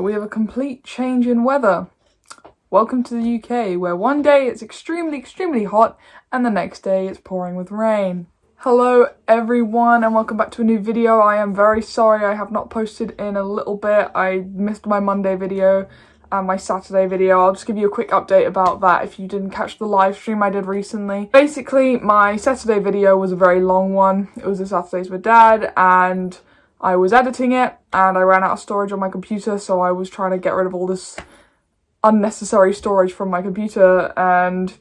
We have a complete change in weather. Welcome to the UK, where one day it's extremely hot and the next day it's pouring with rain. Hello everyone and welcome back to a new video. I am very sorry I have not posted in a little bit. I missed my Monday video and my Saturday video. I'll just give you a quick update about that if you didn't catch the live stream I did recently. Basically, my Saturday video was a very long one. It was the Saturdays with Dad and I was editing it and I ran out of storage on my computer, so I was trying to get rid of all this unnecessary storage from my computer, and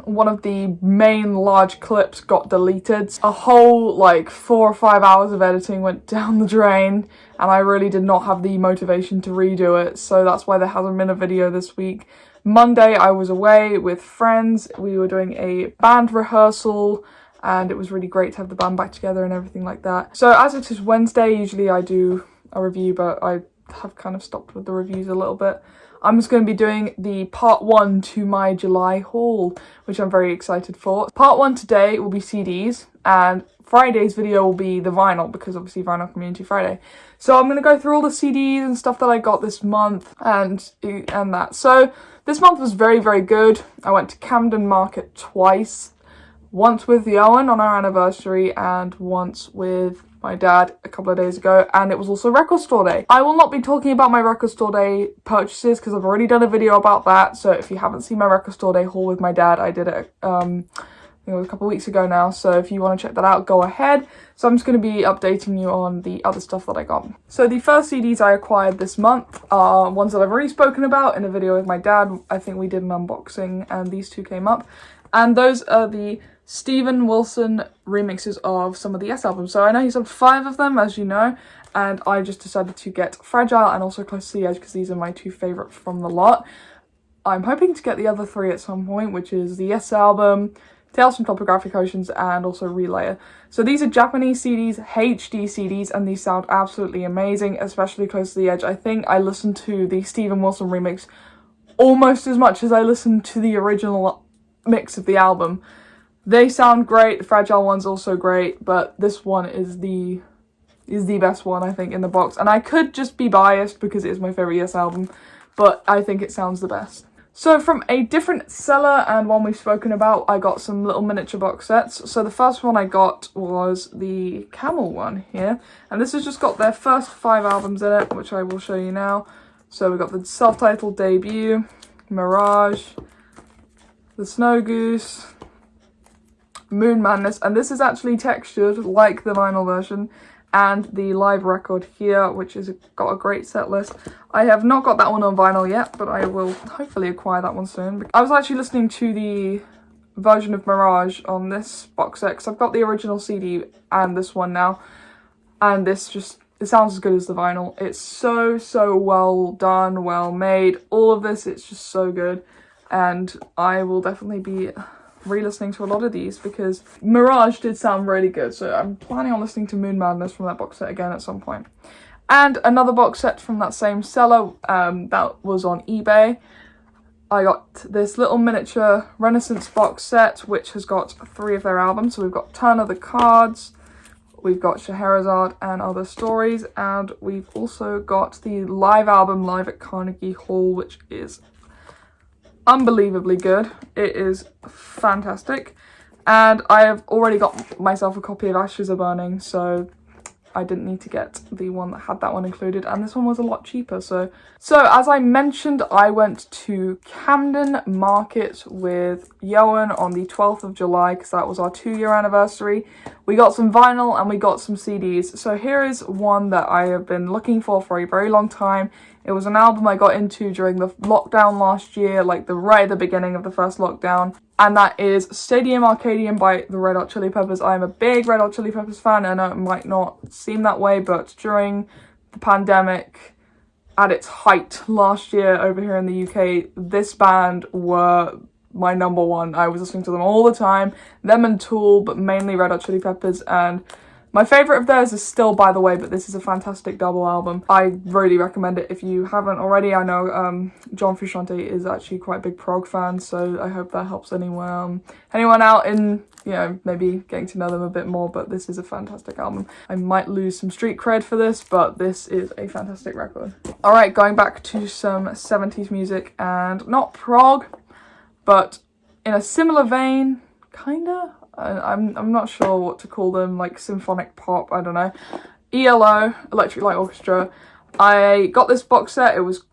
one of the main large clips got deleted. A whole like 4 or 5 hours of editing went down the drain and I really did not have the motivation to redo it, so that's why there hasn't been a video this week. Monday I was away with friends. We were doing a band rehearsal and it was really great to have the band back together and everything like that. So as it is Wednesday, usually I do a review, but I have kind of stopped with the reviews a little bit. I'm just going to be doing the part 1 to my July haul, which I'm very excited for. Part 1 today will be CDs, and Friday's video will be the vinyl, because obviously Vinyl Community Friday. So I'm going to go through all the CDs and stuff that I got this month and that. So this month was very good. I went to Camden Market twice. Once with Yoan on our anniversary and once with my dad a couple of days ago, and it was also record store day. I will not be talking about my record store day purchases because I've already done a video about that, so if you haven't seen my record store day haul with my dad, I did it I think it was a couple of weeks ago now, so if you want to check that out, go ahead. So I'm just going to be updating you on the other stuff that I got. So the first CDs I acquired this month are ones that I've already spoken about in a video with my dad. I think we did an unboxing and these two came up, and those are the Steven Wilson remixes of some of the Yes albums. So I know he's done 5 of them, as you know, and I just decided to get Fragile and also Close to the Edge because these are my 2 favourite from the lot. I'm hoping to get the other 3 at some point, which is the Yes album, Tales from Topographic Oceans, and also Relayer. So these are Japanese CDs, HD CDs, and these sound absolutely amazing, especially Close to the Edge. I think I listened to the Steven Wilson remix almost as much as I listened to the original mix of the album. They sound great, the Fragile one's also great, but this one is the best one, I think, in the box. And I could just be biased because it is my favourite Yes album, but I think it sounds the best. So from a different seller and one we've spoken about, I got some little miniature box sets. So the first one I got was the Camel one here, and this has just got their first 5 albums in it, which I will show you now. So we got the self-titled debut, Mirage, the Snow Goose, Moon Madness, and this is actually textured like the vinyl version, and the live record here, which has got a great set list. I have not got that one on vinyl yet, but I will hopefully acquire that one soon. I was actually listening to the version of Mirage on this box set because I've got the original CD and this one now, and this just, it sounds as good as the vinyl. It's so well done, well made. All of this, it's just so good, and I will definitely be re-listening to a lot of these because Mirage did sound really good, so I'm planning on listening to Moon Madness from that box set again at some point. And another box set from that same seller that was on eBay. I got this little miniature Renaissance box set which has got 3 of their albums. So we've got Turn of the Cards, we've got Scheherazade and Other Stories, and we've also got the live album Live at Carnegie Hall, which is unbelievably good. It is fantastic, and I have already got myself a copy of Ashes Are Burning, so I didn't need to get the one that had that one included, and this one was a lot cheaper. So as I mentioned, I went to Camden Market with Yoan on the 12th of July because that was our 2-year anniversary. We got some vinyl and we got some CDs. So here is one that I have been looking for a very long time. It was an album I got into during the lockdown last year, like right at the beginning of the first lockdown. And that is Stadium Arcadium by the Red Hot Chili Peppers. I am a big Red Hot Chili Peppers fan. I know it might not seem that way, but during the pandemic, at its height last year over here in the UK, this band were my #1. I was listening to them all the time. Them and Tool, but mainly Red Hot Chili Peppers. And My favourite of theirs is Still By The Way, but this is a fantastic double album. I really recommend it if you haven't already. I know John Frusciante is actually quite a big prog fan, so I hope that helps anyone out in, you know, maybe getting to know them a bit more, but this is a fantastic album. I might lose some street cred for this, but this is a fantastic record. Alright, going back to some 70s music, and not prog, but in a similar vein, kinda. I'm not sure what to call them, like symphonic pop, I don't know. ELO, Electric Light Orchestra. I got this box set. It was,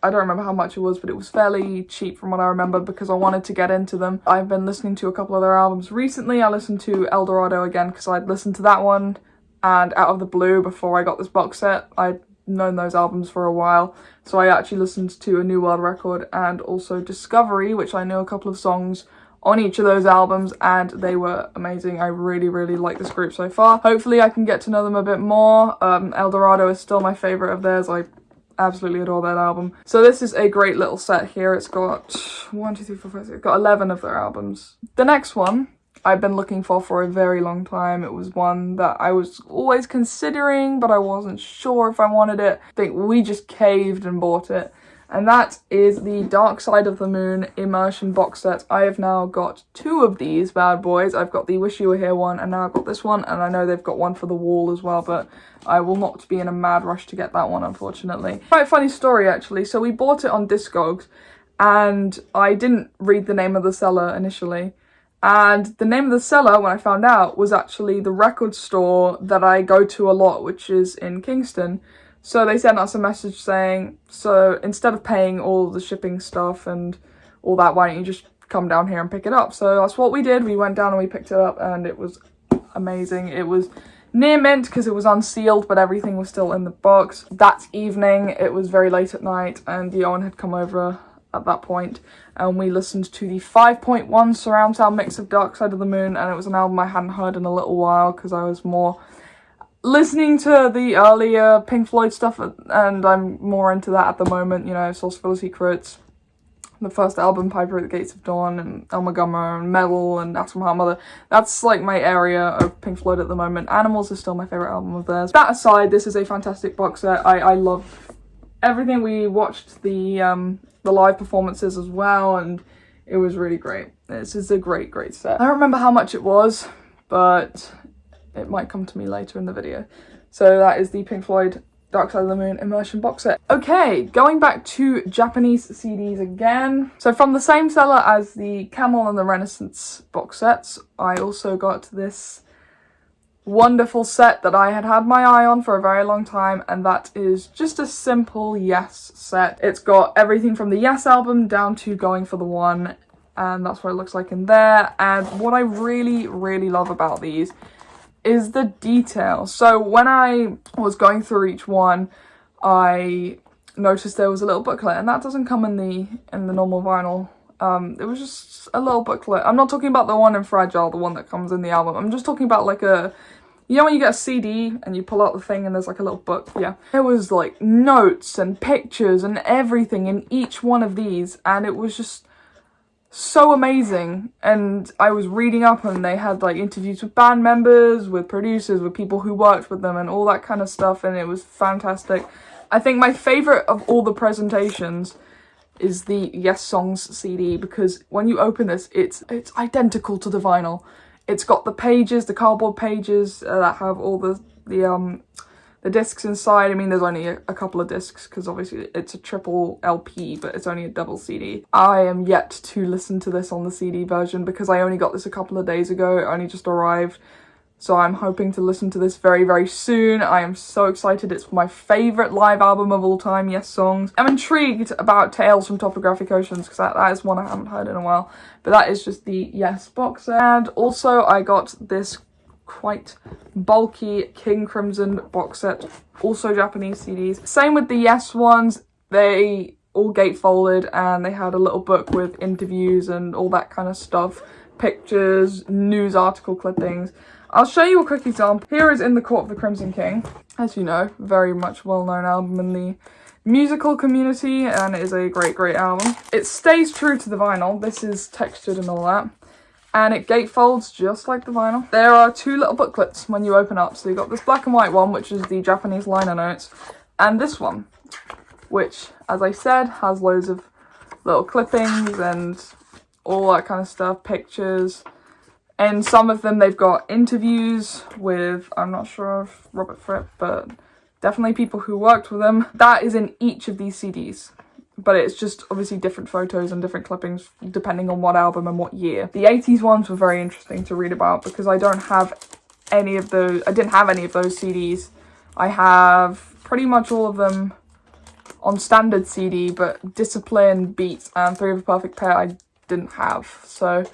I don't remember how much it was, but it was fairly cheap from what I remember because I wanted to get into them. I've been listening to a couple of their albums recently. I listened to El Dorado again because I'd listened to that one, and Out of the Blue before I got this box set. I'd known those albums for a while, so I actually listened to A New World record and also Discovery, which I know a couple of songs on each of those albums, and they were amazing. I really, really like this group so far. Hopefully I can get to know them a bit more. El Dorado is still my favourite of theirs. I absolutely adore that album. So this is a great little set here. It's got 1, 2, 3, 4, 5, 6. It's got 11 of their albums. The next one I've been looking for a very long time. It was one that I was always considering, but I wasn't sure if I wanted it. I think we just caved and bought it. And that is the Dark Side of the Moon Immersion box set. I have now got 2 of these bad boys. I've got the Wish You Were Here one, and now I've got this one, and I know they've got one for the wall as well, but I will not be in a mad rush to get that one, unfortunately. Quite a funny story, actually. So we bought it on Discogs, and I didn't read the name of the seller initially. And the name of the seller, when I found out, was actually the record store that I go to a lot, which is in Kingston. So they sent us a message saying, so instead of paying all the shipping stuff and all that, why don't you just come down here and pick it up? So that's what we did. We went down and we picked it up, and it was amazing. It was near mint because it was unsealed, but everything was still in the box. That evening, it was very late at night, and Dion had come over at that point, and we listened to the 5.1 surround sound mix of Dark Side of the Moon, and it was an album I hadn't heard in a little while because I was more listening to the earlier Pink Floyd stuff, and I'm more into that at the moment, you know, Source Full of Secrets, the first album, Piper at the Gates of Dawn, and El Magummer, and Metal, and Ask from Heart Mother. That's like my area of Pink Floyd at the moment. Animals is still my favourite album of theirs. That aside, this is a fantastic box set. I love everything. We watched the live performances as well, and it was really great. This is a great, great set. I don't remember how much it was, but it might come to me later in the video. So that is the Pink Floyd Dark Side of the Moon Immersion box set. Okay, going back to Japanese CDs again. So from the same seller as the Camel and the Renaissance box sets, I also got this wonderful set that I had had my eye on for a very long time, and that is just a simple Yes set. It's got everything from the Yes album down to Going for the One, and that's what it looks like in there. And what I really, really love about these is the detail. So when I was going through each one, I noticed there was a little booklet, and that doesn't come in the normal vinyl. It was just a little booklet. I'm not talking about the one in Fragile, the one that comes in the album. I'm just talking about like a, you know when you get a CD and you pull out the thing and there's like a little book? Yeah. There was like notes and pictures and everything in each one of these, and it was just so amazing. And I was reading up, and they had like interviews with band members, with producers, with people who worked with them, and all that kind of stuff, and it was fantastic. I think my favourite of all the presentations is the Yes Songs CD, because when you open this, it's identical to the vinyl. It's got the pages, the cardboard pages that have all the discs inside. I mean, there's only a couple of discs because obviously it's a triple LP, but it's only a double CD. I am yet to listen to this on the CD version because I only got this a couple of days ago. It only just arrived. So I'm hoping to listen to this very, very soon. I am so excited. It's my favourite live album of all time, Yes Songs. I'm intrigued about Tales from Topographic Oceans because that is one I haven't heard in a while. But that is just the Yes box set. And also I got this quite bulky King Crimson box set, also Japanese CDs. Same with the Yes ones. They all gatefolded, and they had a little book with interviews and all that kind of stuff. Pictures, news article clippings. I'll show you a quick example. Here is In the Court of the Crimson King. As you know, very much well-known album in the musical community, and it is a great, great album. It stays true to the vinyl. This is textured and all that. and it gatefolds just like the vinyl. There are two little booklets when you open up. So you've got this black and white one, which is the Japanese liner notes, and this one, which, as I said, has loads of little clippings and all that kind of stuff, pictures. And some of them they've got interviews with, I'm not sure of Robert Fripp, but definitely people who worked with him. That is in each of these CDs. But it's just obviously different photos and different clippings depending on what album and what year. The 80s ones were very interesting to read about because I don't have any of those, I didn't have any of those CDs. I have pretty much all of them on standard CD, but Discipline, Beats, and Three of a Perfect Pair I didn't have. So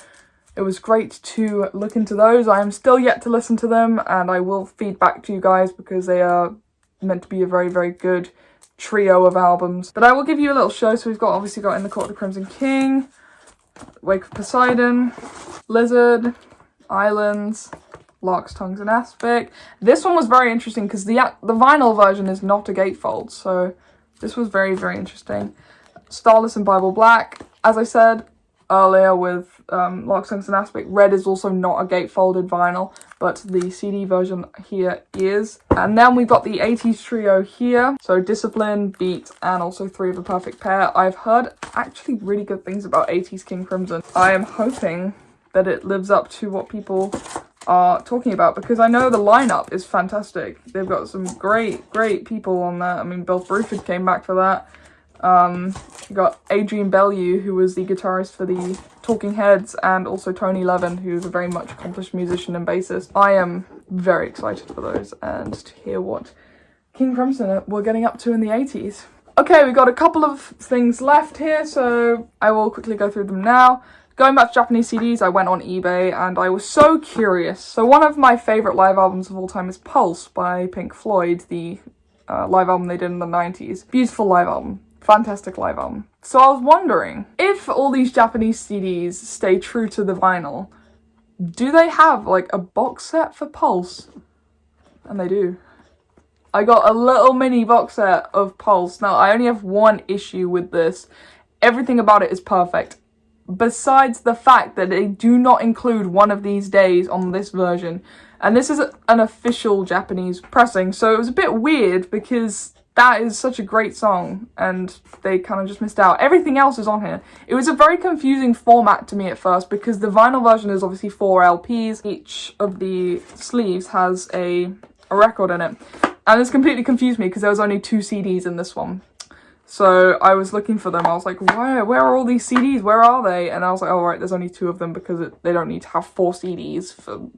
it was great to look into those. I am still yet to listen to them, and I will feed back to you guys because they are meant to be a very, very good trio of albums. But I will give you a little show. So we've obviously got In the Court of the Crimson King, Wake of Poseidon, Lizard, Islands, Larks, Tongues, and Aspic. This one was very interesting because the vinyl version is not a gatefold, so this was very, very interesting. Starless and Bible Black, as I said earlier with Larks, Tongues, and Aspic, red is also not a gatefolded vinyl, but the CD version here is. And then we've got the 80s trio here, so Discipline, Beat, and also Three of a Perfect Pair. I've heard actually really good things about 80s King Crimson. I am hoping that it lives up to what people are talking about, because I know the lineup is fantastic. They've got some great people on that. I mean, Bill Bruford came back for that. You got Adrian Bellew, who was the guitarist for the Talking Heads, and also Tony Levin, who's a very much accomplished musician and bassist. I am very excited for those and to hear what King Crimson were getting up to in the 80s. Okay, we've got a couple of things left here, so I will quickly go through them now. Going back to Japanese CDs, I went on eBay and I was so curious. So one of my favourite live albums of all time is Pulse by Pink Floyd, the live album they did in the 90s. Beautiful live album. Fantastic live album. So I was wondering, if all these Japanese CDs stay true to the vinyl, do they have like a box set for Pulse? And they do. I got a little mini box set of Pulse. Now, I only have one issue with this. Everything about it is perfect. Besides the fact that they do not include One of These Days on this version. And this is an official Japanese pressing, so it was a bit weird because that is such a great song and they kind of just missed out. Everything else is on here. It was a very confusing format to me at first because the vinyl version is obviously 4 LPs. Each of the sleeves has a record in it. And this completely confused me because there was only 2 CDs in this one. So I was looking for them. I was like, where are all these CDs? Where are they? And I was like, oh, right, there's only 2 of them because they don't need to have 4 CDs for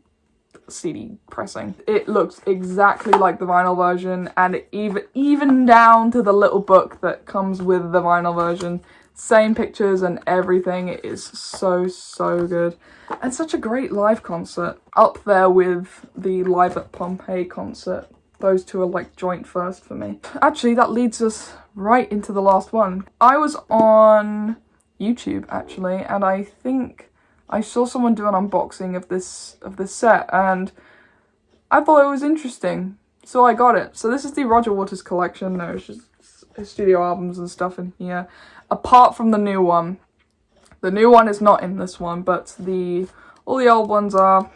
CD pressing. It looks exactly like the vinyl version, and even down to the little book that comes with the vinyl version. Same pictures and everything. It is so good. And such a great live concert. Up there with the Live at Pompeii concert. Those two are like joint first for me. Actually, that leads us right into the last one. I was on YouTube actually, and I think I saw someone do an unboxing of this set, and I thought it was interesting, so I got it. So this is the Roger Waters collection. There's just his studio albums and stuff in here, apart from the new one. The new one is not in this one, but all the old ones are.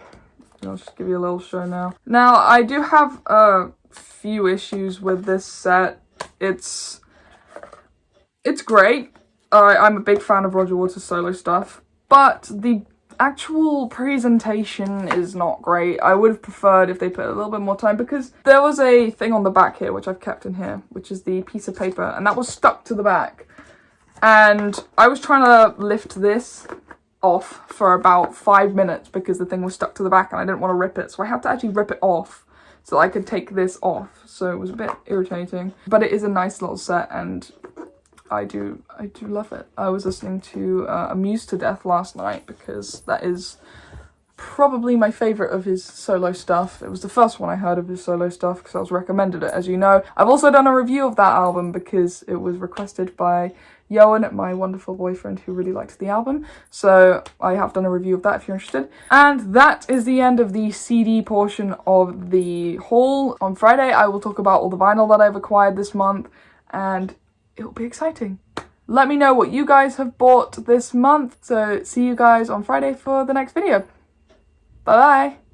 I'll just give you a little show now. Now, I do have a few issues with this set. It's great. I'm a big fan of Roger Waters' solo stuff, but the actual presentation is not great. I would have preferred if they put a little bit more time, because there was a thing on the back here, which I've kept in here, which is the piece of paper, and that was stuck to the back. And I was trying to lift this off for about 5 minutes because the thing was stuck to the back and I didn't want to rip it, so I had to actually rip it off so I could take this off. So it was a bit irritating, but it is a nice little set and I do love it. I was listening to Amused to Death last night because that is probably my favourite of his solo stuff. It was the first one I heard of his solo stuff because I was recommended it, as you know. I've also done a review of that album because it was requested by Johan, my wonderful boyfriend, who really liked the album. So I have done a review of that if you're interested. And that is the end of the CD portion of the haul. On Friday, I will talk about all the vinyl that I've acquired this month, and it'll be exciting. Let me know what you guys have bought this month. So see you guys on Friday for the next video. Bye bye.